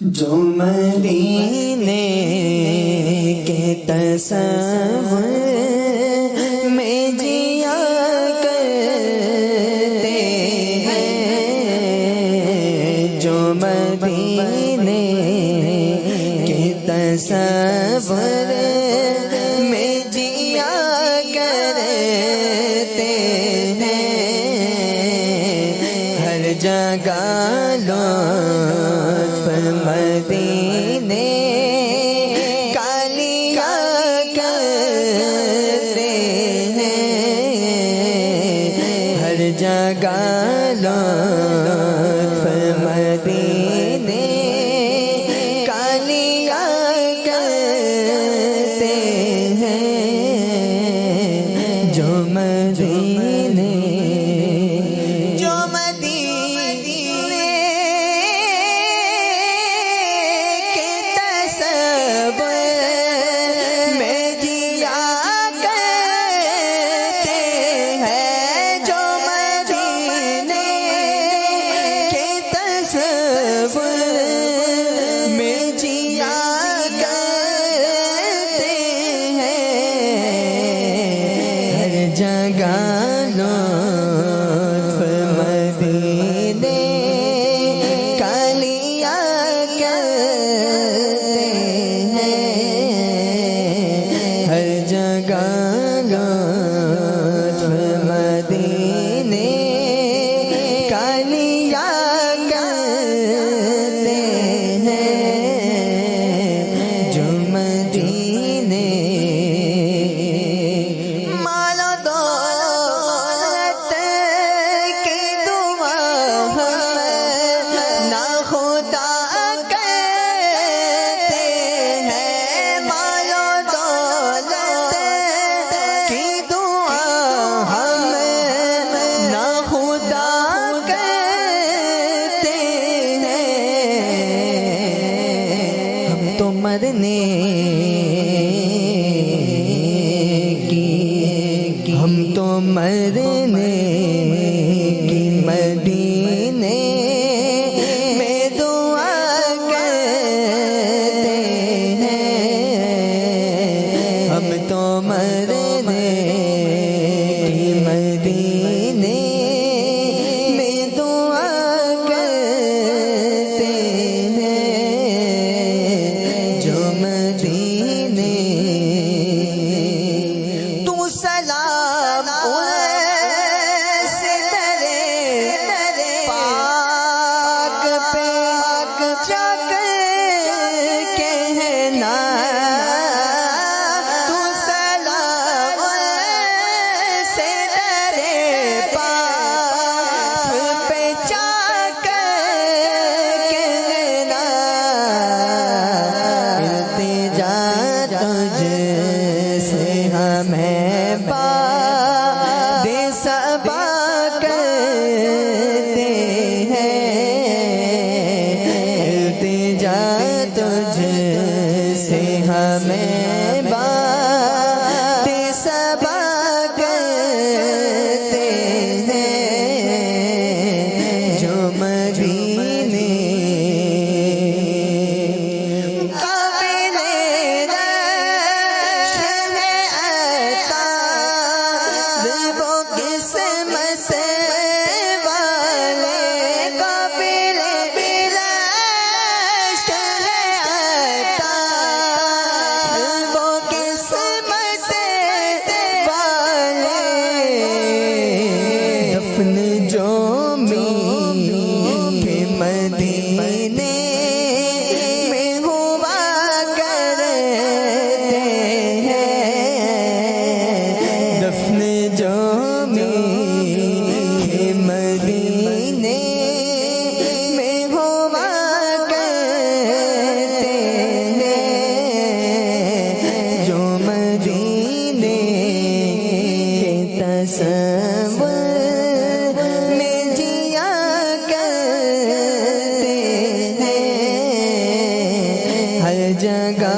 جو مدینے کے تصور میں جیا کرتے ہیں، جو مدینے کے تصور میں جیا کرتے ہیں، ہر جگہ لطف مدینے کا لیا کرتے ہیں، ہر جگہ لطف مدینے کا لیا کرتے ہیں، جو مدینے جگہ لطف مدینے کا لیا کرتے ہیں، ہر جگہ لطف مدینے کا لیا کرتے ہیں، جو مدینے تو مرنے کی، ہم تو مرنے کی مدینے میں دعا کرتے ہیں، ہم تو مرنے کی مدینے میں دعا کرتے ہیں، جو مدینے تو سلام سے ترے پاک پہ جا کر کہنا، تو سلام سے ترے پاک پہ جا کر کہنا، تجھ سے ہمیں باد صبا کرتے ہیں، التجا تجھ سے ہمیں باد صبا کرتے ہیں، جو مدینے مدینے میں ہوا کرتے ہیں، دفن جو مدینے میں ہوا کرتے ہیں، جو مدینے کے تصور میں جیا کرتے ہیں، ہر جگہ